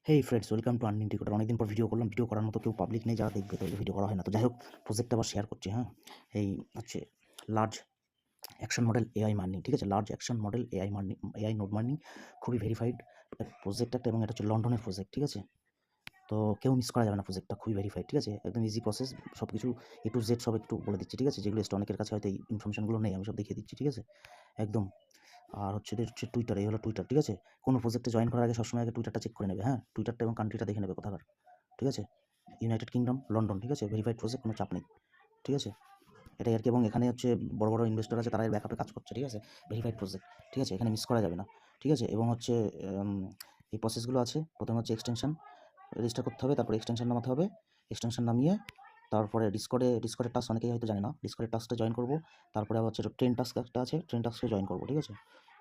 Hey friends, welcome to earning টিকটার। অনেকদিন পর ভিডিও করলাম। ভিডিও করার মতো কেউ পাবলিক নেই যারা দেখবে, তাহলে ভিডিও করা হয় না। তো যাই হোক, প্রজেক্টটা আবার শেয়ার করছি। হ্যাঁ, এই হচ্ছে large action model AI morning, ঠিক আছে? Large action model AI morning, AI node morning, খুবই ভেরিফাইড প্রজেক্ট একটা, এবং এটা হচ্ছে লন্ডনের প্রজেক্ট, ঠিক আছে? তো কেউ মিস করা যাবে না, প্রজেক্টটা খুবই ভেরিফাইড, ঠিক আছে? একদম ইজি প্রসেস, সব কিছু এ টু জেড সব একটু বলে দিচ্ছি, ঠিক আছে? যেগুলো অনেকের কাছে হয়তো এই ইনফরমেশনগুলো নেই, আমি সব দেখিয়ে দিচ্ছি, ঠিক আছে? একদম। আর হচ্ছে এদের হচ্ছে টুইটার, এই হলো টুইটার, ঠিক আছে? কোনো প্রজেক্টে জয়েন করার আগে সবসময় আগে টুইটারটা চেক করে নেবে। হ্যাঁ, টুইটারটা এবং কান্ট্রিটা দেখে নেবে কোথাকার, ঠিক আছে? ইউনাইটেড কিংডম, লন্ডন, ঠিক আছে? ভেরিফাইড প্রজেক্ট, কোনো চাপ নেই, ঠিক আছে? এটাই আর কি। এবং এখানে হচ্ছে বড় বড় ইনভেস্টর আছে, তারা এর ব্যাকআপে কাজ করছে, ঠিক আছে? ভেরিফাইড প্রজেক্ট, ঠিক আছে? এখানে মিস করা যাবে না, ঠিক আছে? এবং হচ্ছে এই প্রসেসগুলো আছে। প্রথমে হচ্ছে এক্সটেনশন রেজিস্টার করতে হবে, তারপরে এক্সটেনশন নামাতে হবে। এক্সটেনশন নামিয়ে তারপরে ডিসকর্ডের টাস্ক অনেকেই হয়তো জানে না, ডিসকর্ডের টাস্কটা জয়েন করবো। তারপরে আবার হচ্ছে ট্রেন টাস্ক একটা আছে, ট্রেন টাস্কে জয়েন করবো, ঠিক আছে?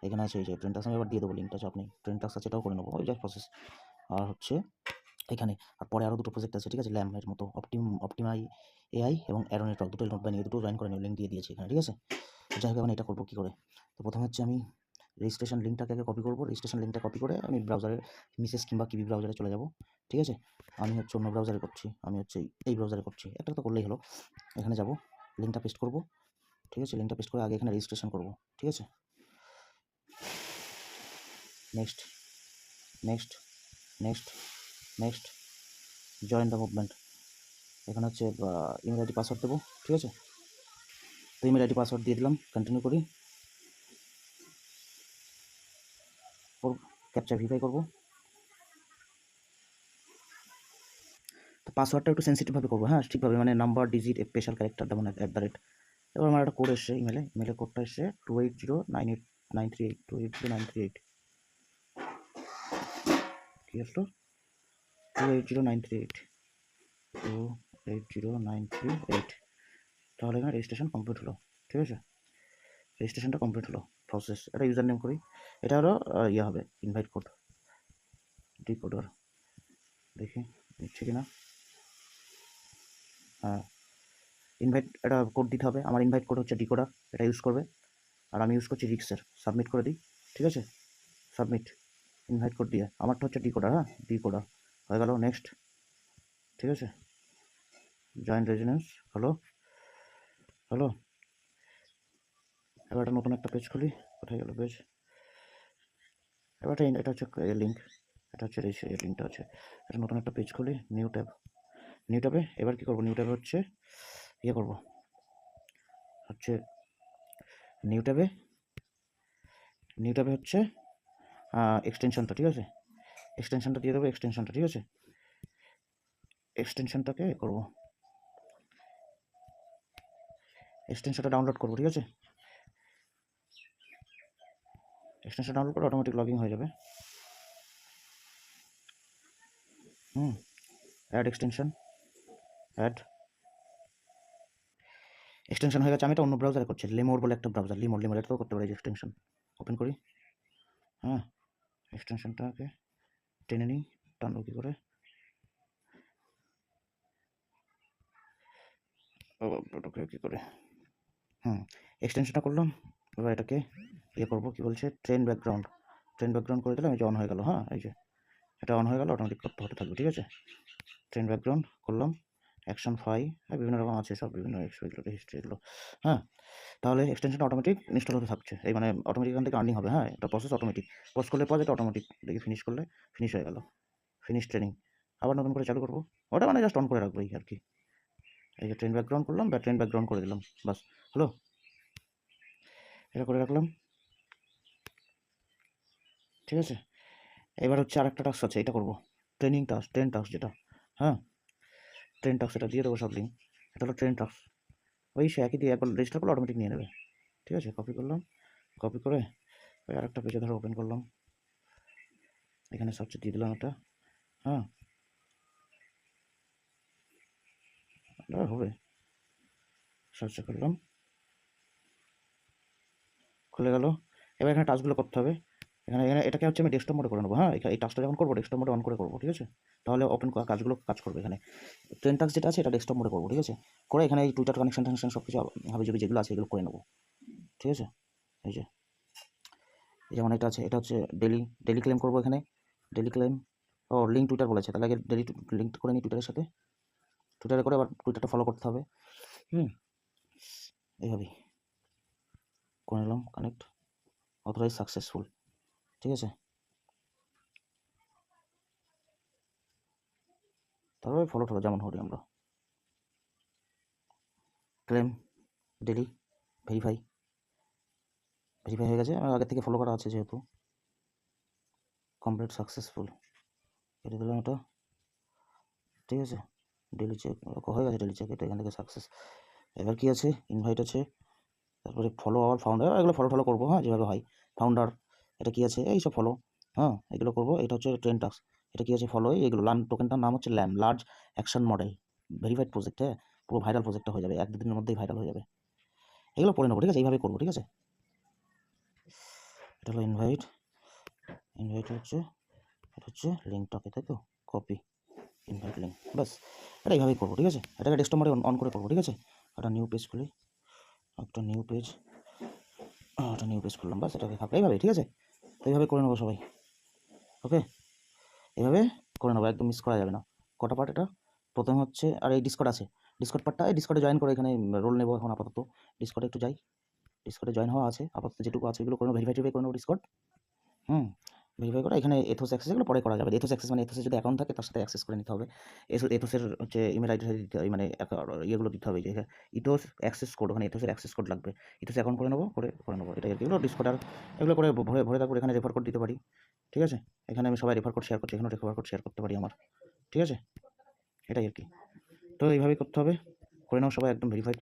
এখানে আছে এই যে ট্রেন টাস্ক, আমি এবার দিয়ে দেবো লিঙ্কটা, চাপ নেই। ট্রেন টাস্ক আছে, এটাও করে নেবো, ওই যা প্রসেস। আর হচ্ছে এখানে আর পরে আরও দুটো প্রজেক্ট আছে, ঠিক আছে? ল্যামের মতো অপটিমাই এআই এবং অ্যারোনেটক, দুটো নোট বানিয়ে দুটো জয়েন করে নিও, লিঙ্ক দিয়ে দিয়েছি এখানে, ঠিক আছে? তো যাই হোক, এখন এটা করবো কী করে? তো প্রথমে হচ্ছে আমি রেজিস্ট্রেশন লিঙ্কটাকে আগে কপি করবো। রেজিস্ট্রেশন লিঙ্কটা কপি করে আমি ব্রাউজারে মিসেস কিংবা কিবি ব্রাউজারে চলে যাব, ঠিক আছে? আমি হচ্ছে অন্য ব্রাউজারে করছি, আমি হচ্ছে এই ব্রাউজারে করছি, একটা তো করলেই হলো। এখানে যাব, লিঙ্কটা পেস্ট করবো, ঠিক আছে? লিঙ্কটা পেস্ট করে আগে এখানে রেজিস্ট্রেশন করবো, ঠিক আছে? Next, next, next, next, join the movement. এখানে হচ্ছে ইমেল আইডি পাসওয়ার্ড দেবো, ঠিক আছে? তো ইমেল আইডি পাসওয়ার্ড দিয়ে দিলাম, কন্টিনিউ করি, ক্যাপচা ভেরিফাই করবো। তো পাসওয়ার্ডটা একটু সেন্সিটিভভাবে করবো, হ্যাঁ, ঠিকভাবে, মানে নাম্বার, ডিজিট, স্পেশাল ক্যারেক্টার দেবো না, @ এবার আমার একটা কোড এসছে ইমেলের কোডটা এসছে 28098938, 280938, কী আসলো? 280938, 280938। তাহলে এখানে রেজিস্ট্রেশন কমপ্লিট হলো, ঠিক আছে? রেজিস্ট্রেশনটা কমপ্লিট হলো, প্রসেস। এটা ইউজার নেম করি, এটা হলো ইয়ে হবে, ইনভাইট কোড, ডিকোডার, দেখি নিচ্ছে কিনা। হ্যাঁ, ইনভাইট, এটা কোড দিতে হবে। আমার ইনভাইট কোড হচ্ছে ডিকোডার, এটা ইউজ করবে। আর আমি ইউজ করছি রিক্সের। সাবমিট করে দিই, ঠিক আছে? সাবমিট, ইনভাইট কোড দিয়ে। আমারটা হচ্ছে ডিকোডার, হ্যাঁ, ডিকোডার হয়ে গেল। নেক্সট, ঠিক আছে? জয়েন রেজিডেন্স হলো, হলো। এবার একটা নতুন একটা পেজ খুলি, কোথায় গেল পেজ? এবার এটা হচ্ছে লিঙ্ক, এটা হচ্ছে এই লিঙ্কটা আছে। এটা নতুন একটা পেজ খুলি, নিউ ট্যাব, নিউ ট্যাবে এবার কী করবো? নিউ ট্যাবে হচ্ছে ইয়ে করবো, হচ্ছে নিউ ট্যাবে হচ্ছে এক্সটেনশনটা, ঠিক আছে? এক্সটেনশনটা দিয়ে দেবো, এক্সটেনশনটা, ঠিক আছে? এক্সটেনশনটাকে করবো, এক্সটেনশনটা ডাউনলোড করবো, ঠিক আছে? এক্সটেনশন ডাউনলোড করে অটোমেটিক লগইন হয়ে যাবে। অ্যাড এক্সটেনশন, অ্যাড এক্সটেনশন হয়ে গেছে। আমি এটা অন্য ব্রাউজারে করছি, লিমোর বলে একটা ব্রাউজার, লিমোর এটাও করতে পারি। এক্সটেনশন ওপেন করি, হ্যাঁ, এক্সটেনশনটাকে টেনে নিই, টানবো কী করে? কী করে? এক্সটেনশনটা করলাম। এবার এটাকে ইয়ে করবো, কী বলছে, ট্রেন ব্যাকগ্রাউন্ড করে দিলাম, এই যে অন হয়ে গেল। হ্যাঁ, এই যে এটা অন হয়ে গেল, অটোমেটিক করতে হতে থাকবে, ঠিক আছে? ট্রেন ব্যাকগ্রাউন্ড করলাম, অ্যাকশন 5, বিভিন্ন রকম আছে, সব বিভিন্ন হিস্ট্রি এগুলো, হ্যাঁ। তাহলে এক্সটেনশনটা অটোমেটিক ইনস্টল হতে থাকছে, এই মানে অটোমেটিক এখান থেকে আর্নিং হবে, হ্যাঁ। এটা প্রসেস অটোমেটিক, পোস্ট করলে পর এটা অটোমেটিক দেখি, ফিনিশ করলে ফিনিশ হয়ে গেল, ফিনিশ ট্রেনিং। আবার নতুন করে চালু করবো, ওটা মানে জাস্ট অন করে রাখবো এই আর কি। এই যে ট্রেন ব্যাকগ্রাউন্ড করলাম, বা ট্রেন ব্যাকগ্রাউন্ড করে দিলাম, বাস হলো। এটা করে রাখলাম, ঠিক আছে? এবার হচ্ছে আর একটা টাস্ক আছে, এটা করবো, ট্রেন টাস্ক যেটা, হ্যাঁ, ট্রেন টাস্ক, এটা দিয়ে দেবো সব লিঙ্ক। এটা হলো ট্রেন টাস্ক, ওই সে একই দিয়ে একবার রেজিস্টার করলে অটোমেটিক নিয়ে নেবে, ঠিক আছে? কপি করলাম, কপি করে ওই আর একটা পেজে ধরো ওপেন করলাম, এখানে সার্চে দিয়ে দিলাম এটা, হ্যাঁ, হবে, সার্চে করলাম, খুলে গেল। এবার এখানে টাস্কগুলো করতে হবে। এখানে এখানে এটাকে হচ্ছে আমি ডেস্কটপ মোডে করে নেবো, হ্যাঁ। এই টাস্কটা যখন করবো ডেস্কটপ মোডে অন করে করবো, ঠিক আছে? তাহলে ওপেন কাজগুলো কাজ করবে। এখানে ট্রেন টাস্ক যেটা আছে এটা ডেস্কটপ মোডে করবো, ঠিক আছে? করে এখানে এই টুইটার কানেকশন সব কিছু হাবিজাবি যেগুলো আছে এগুলো করে নেবো, ঠিক আছে? এই যে যেমন এটা আছে, এটা হচ্ছে ডেলি ক্লেম করবো, এখানে ডেলি ক্লেম, ও লিঙ্ক টুইটার বলেছে, তাহলে আগে ডেলি লিঙ্ক করে নিই টুইটারের সাথে, টুইটারে করে আবার টুইটারটা ফলো করতে হবে। এইভাবেই করে নিলাম কানেক্ট, অথরাইজ সাকসেসফুল, ঠিক আছে। তারপরে ফলো টলো যেমন করি আমরা, ক্লেম ডেলি ভেরিফাই হয়ে গেছে, আমার আগে থেকে ফলো করা আছে যেহেতু। কমপ্লিট সাকসেসফুল কেটে দিলাম এটা, ঠিক আছে। ডেলি চেক হয়ে গেছে, ডেলি চেক এটা এখান থেকে সাকসেস। এবার কি আছে, ইনভাইট আছে, তারপরে ফলো আওয়ার ফাউন্ডার, এগুলো ফলো করবো, হ্যাঁ যেভাবে হয়। ফাউন্ডার এটা কি আছে, এই সব ফলো, হ্যাঁ এগুলো করবো। এটা হচ্ছে ট্রেন টাস্ক, এটা কি আছে ফলো, এইগুলো ল্যাম টোকেনটার নাম হচ্ছে LAM, large action model verified project, হ্যাঁ পুরো ভাইরাল প্রজেক্টটা হয়ে যাবে, 1-2 দিনের মধ্যেই ভাইরাল হয়ে যাবে। এগুলো পড়ে নেবো, ঠিক আছে, এইভাবে করবো, ঠিক আছে। এটা হলো ইনভাইট হচ্ছে, এটা হচ্ছে লিঙ্কটাকে, তাই তো কপি ইনভাইট লিঙ্ক, ব্যাস এটা এইভাবেই করবো, ঠিক আছে। এটাকে ডেস্কটপ মোডে অন করে করবো, ঠিক আছে। একটা নিউ পেজ খুলি, একটা নিউ পেজ খুললাম, ব্যাস এটাকে থাকলে এইভাবে, ঠিক আছে। তো এইভাবে করে নেবো সবাই, ওকে এইভাবে করে নেবো, একদম মিস করা যাবে না। কটা পার্ট এটা, প্রথম হচ্ছে, আর এই ডিসকর্ড আছে, ডিসকর্ড পার্টটা, এই ডিসকর্ডে জয়েন করে এখানে রোল নেবো এখন আপাতত। ডিসকর্ডে একটু যাই, ডিসকর্ডে জয়েন হওয়া আছে আপাতত, যেটুকু আছে এগুলো করে নেবো, ভেরিফাই করে নেবো ডিসকর্ড, ভেরিফাই করা। এখানে এথোস অ্যাক্সেস এগুলো পরে করা যাবে, এথোস অ্যাক্সেস মানে এথোসের যদি অ্যাকাউন্ট থাকে তার সাথে অ্যাক্সেস করে নিতে হবে। এথোসের হচ্ছে ইমেল আইডি দিতে হবে, মানে ইয়েগুলো দিতে হবে, যে ইথোস অ্যাক্সেস কোড, ওখানে এথোসের অ্যাক্সেস কোড লাগবে, ইথোস অ্যাকাউন্ট করে নেবো, এটা এগুলো ডিসকর্ড, আর এগুলো করে ভরে তারপর এখানে রেফার কোড দিতে পারি, ঠিক আছে। এখানে আমি সবাই রেফার কোড শেয়ার করছি, এখানে রেফার কোড শেয়ার করতে পারি আমার, ঠিক আছে, এটাই আর কি। তো এইভাবেই করতে হবে, করে নাও সবাই একদম ভেরিফাই